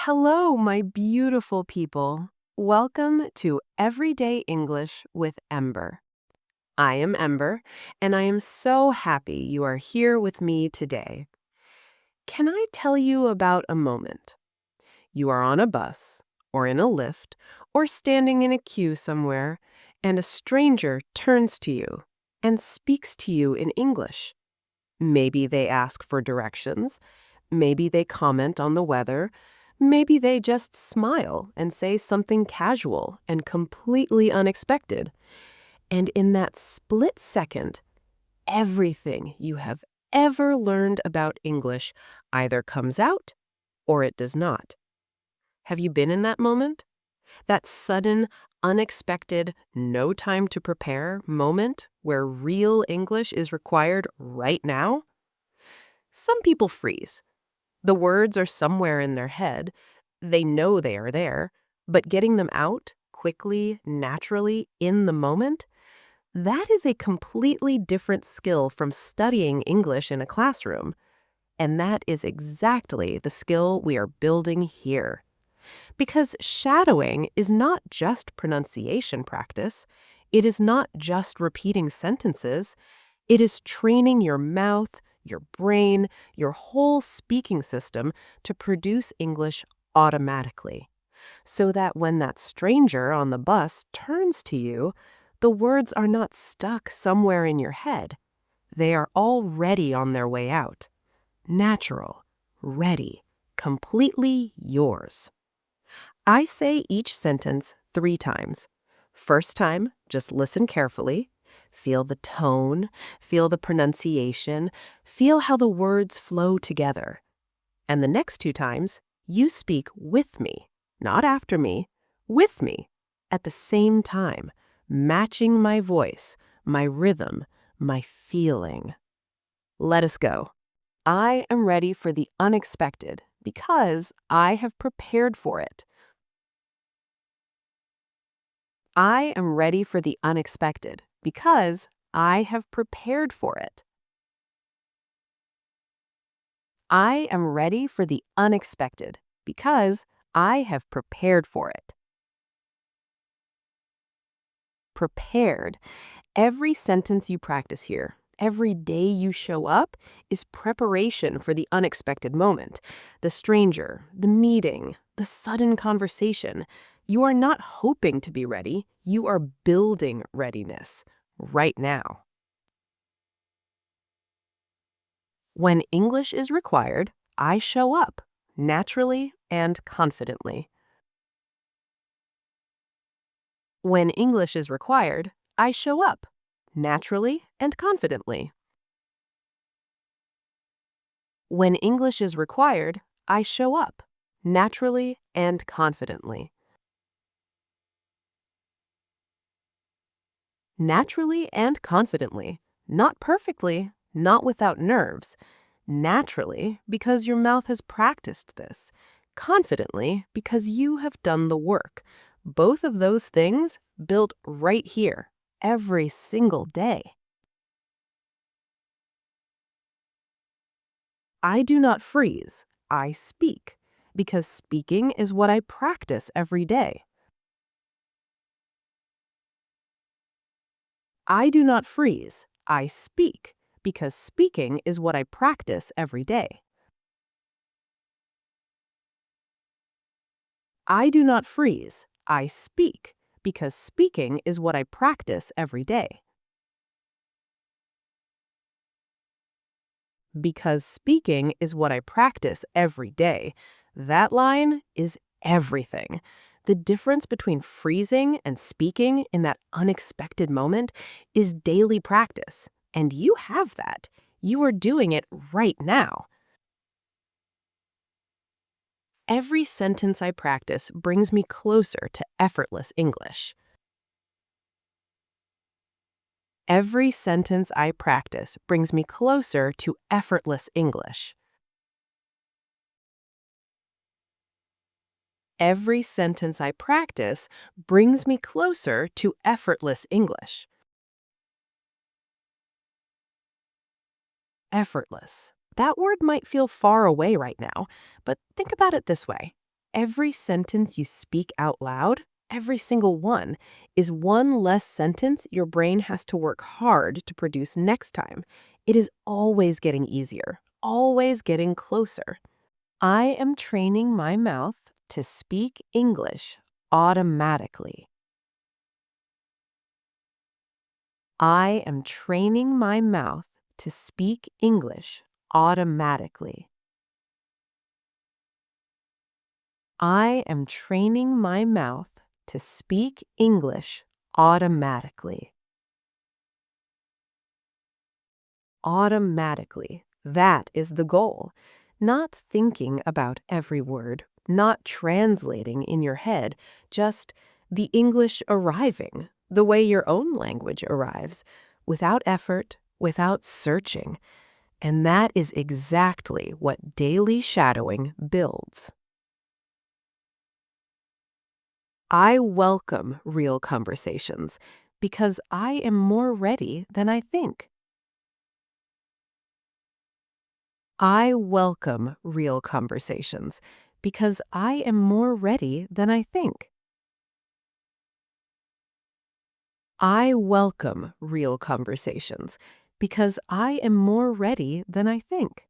Hello, my beautiful people. Welcome to Everyday English with Ember. I am Ember, and I am so happy you are here with me today. Can I tell you about a moment? You are on a bus, or in a lift, or standing in a queue somewhere, and a stranger turns to you and speaks to you in English. Maybe they ask for directions. Maybe they comment on the weather. Maybe they just smile and say something casual and completely unexpected. And in that split second, everything you have ever learned about English either comes out or it does not. Have you been in that moment? That sudden, unexpected, no time to prepare moment where real English is required right now? Some people freeze. The words are somewhere in their head. They know they are there, but getting them out quickly, naturally, in the moment, that is a completely different skill from studying English in a classroom. And that is exactly the skill we are building here. Because shadowing is not just pronunciation practice, it is not just repeating sentences, it is training your mouth, your brain, your whole speaking system to produce English automatically. So that when that stranger on the bus turns to you, the words are not stuck somewhere in your head. They are already on their way out. Natural, ready, completely yours. I say each sentence 3 times. First time, just listen carefully. Feel the tone, feel the pronunciation, feel how the words flow together. And the next 2 times, you speak with me, not after me, with me, at the same time, matching my voice, my rhythm, my feeling. Let us go. I am ready for the unexpected because I have prepared for it. I am ready for the unexpected because I have prepared for it. I am ready for the unexpected because I have prepared for it. Prepared. Every sentence you practice here, every day you show up, is preparation for the unexpected moment. The stranger, the meeting, the sudden conversation. You are not hoping to be ready, you are building readiness right now. When English is required, I show up, naturally and confidently. When English is required, I show up, naturally and confidently. When English is required, I show up, naturally and confidently. Naturally and confidently. Not perfectly, not without nerves. Naturally, because your mouth has practiced this. Confidently, because you have done the work. Both of those things built right here, every single day. I do not freeze, I speak, because speaking is what I practice every day. I do not freeze, I speak, because speaking is what I practice every day. I do not freeze, I speak, because speaking is what I practice every day. Because speaking is what I practice every day. That line is everything. The difference between freezing and speaking in that unexpected moment is daily practice. And you have that. You are doing it right now. Every sentence I practice brings me closer to effortless English. Every sentence I practice brings me closer to effortless English. Every sentence I practice brings me closer to effortless English. Effortless. That word might feel far away right now, but think about it this way. Every sentence you speak out loud, every single one, is one less sentence your brain has to work hard to produce next time. It is always getting easier, always getting closer. I am training my mouth to speak English automatically. I am training my mouth to speak English automatically. I am training my mouth to speak English automatically. Automatically. That is the goal. Not thinking about every word, not translating in your head, just the English arriving, the way your own language arrives, without effort, without searching. And that is exactly what daily shadowing builds. I welcome real conversations because I am more ready than I think. I welcome real conversations because I am more ready than I think. I welcome real conversations because I am more ready than I think.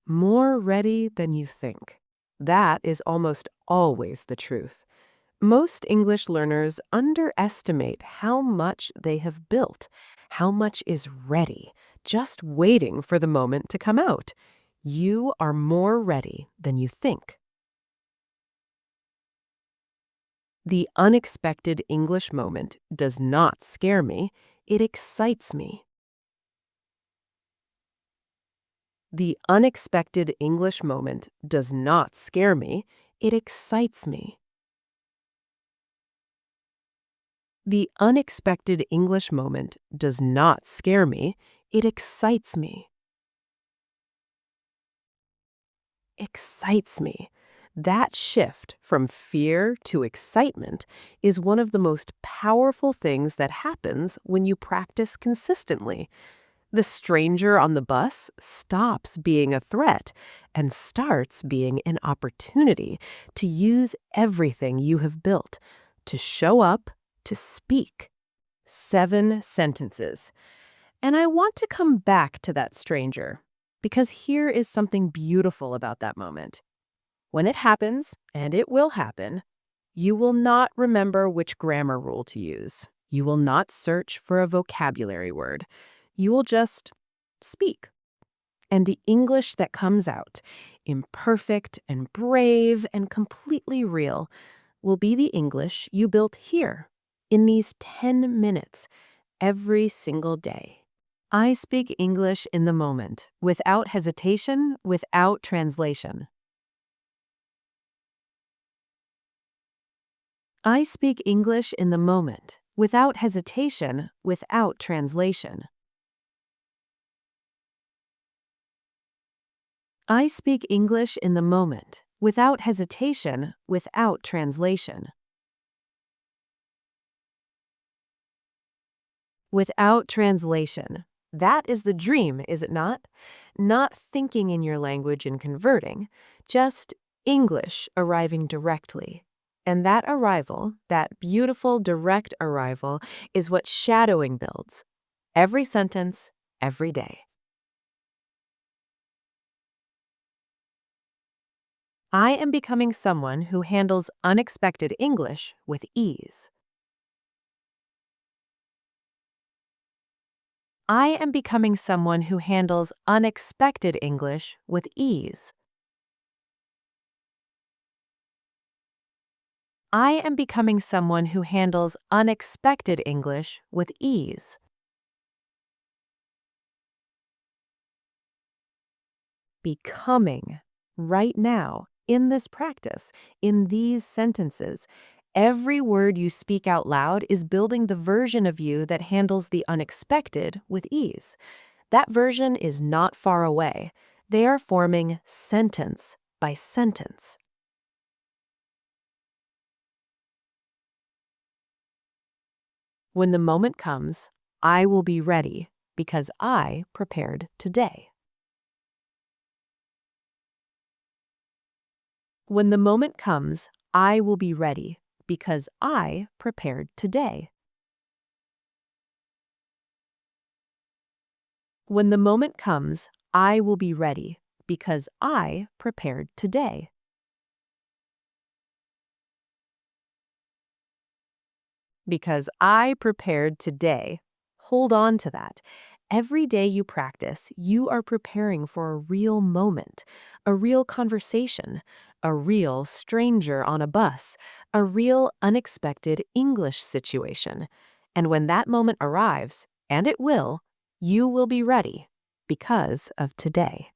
More ready than you think. That is almost always the truth. Most English learners underestimate how much they have built, how much is ready, just waiting for the moment to come out. You are more ready than you think. The unexpected English moment does not scare me, it excites me. The unexpected English moment does not scare me, it excites me. The unexpected English moment does not scare me, it excites me. Excites me. That shift from fear to excitement is one of the most powerful things that happens when you practice consistently. The stranger on the bus stops being a threat and starts being an opportunity to use everything you have built, to show up, to speak. 7 sentences. And I want to come back to that stranger, because here is something beautiful about that moment. When it happens, and it will happen, you will not remember which grammar rule to use. You will not search for a vocabulary word. You will just speak. And the English that comes out, imperfect and brave and completely real, will be the English you built here, in these 10 minutes, every single day. I speak English in the moment, without hesitation, without translation. I speak English in the moment, without hesitation, without translation. I speak English in the moment, without hesitation, without translation. Without translation. That is the dream, is it not? Not thinking in your language and converting, just English arriving directly. And that arrival, that beautiful direct arrival, is what shadowing builds. Every sentence, every day. I am becoming someone who handles unexpected English with ease. I am becoming someone who handles unexpected English with ease. I am becoming someone who handles unexpected English with ease. Becoming. Right now, in this practice, in these sentences, every word you speak out loud is building the version of you that handles the unexpected with ease. That version is not far away. They are forming sentence by sentence. When the moment comes, I will be ready because I prepared today. When the moment comes, I will be ready because I prepared today. When the moment comes, I will be ready because I prepared today. Because I prepared today. Hold on to that. Every day you practice, you are preparing for a real moment, a real conversation, a real stranger on a bus, a real unexpected English situation. And when that moment arrives, and it will, you will be ready because of today.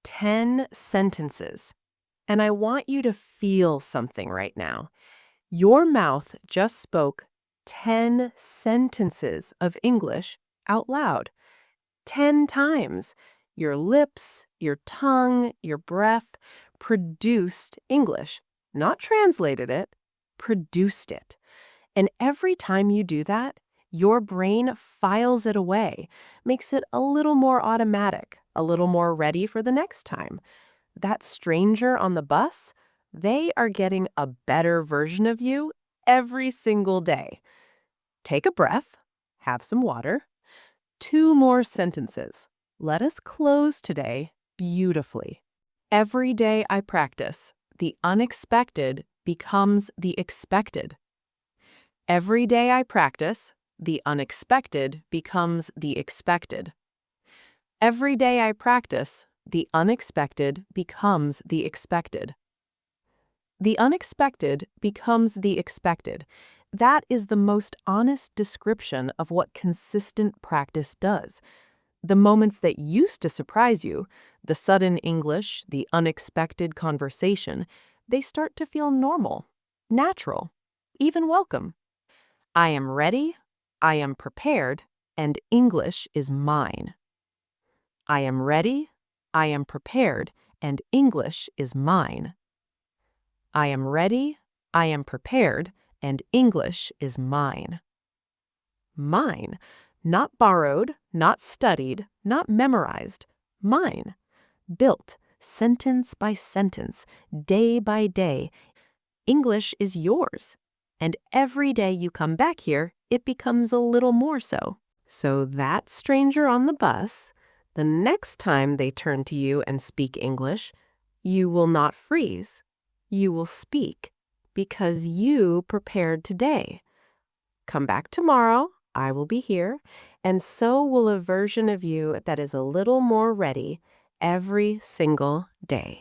10 sentences. And I want you to feel something right now. Your mouth just spoke 10 sentences of English out loud. 10 times. Your lips, your tongue, your breath produced English. Not translated it, produced it. And every time you do that, your brain files it away, makes it a little more automatic, a little more ready for the next time. That stranger on the bus, they are getting a better version of you every single day. Take a breath, have some water. 2 more sentences. Let us close today beautifully. Every day I practice, the unexpected becomes the expected. Every day I practice, the unexpected becomes the expected. Every day I practice, the unexpected becomes the expected. The unexpected becomes the expected. That is the most honest description of what consistent practice does. The moments that used to surprise you, the sudden English, the unexpected conversation, they start to feel normal, natural, even welcome. I am ready, I am prepared, and English is mine. I am ready, I am prepared, and English is mine. I am ready, I am prepared, and English is mine. Mine, not borrowed, not studied, not memorized. Mine, built, sentence by sentence, day by day. English is yours. And every day you come back here, it becomes a little more so. So that stranger on the bus, the next time they turn to you and speak English, you will not freeze. You will speak because you prepared today. Come back tomorrow, I will be here, and so will a version of you that is a little more ready every single day.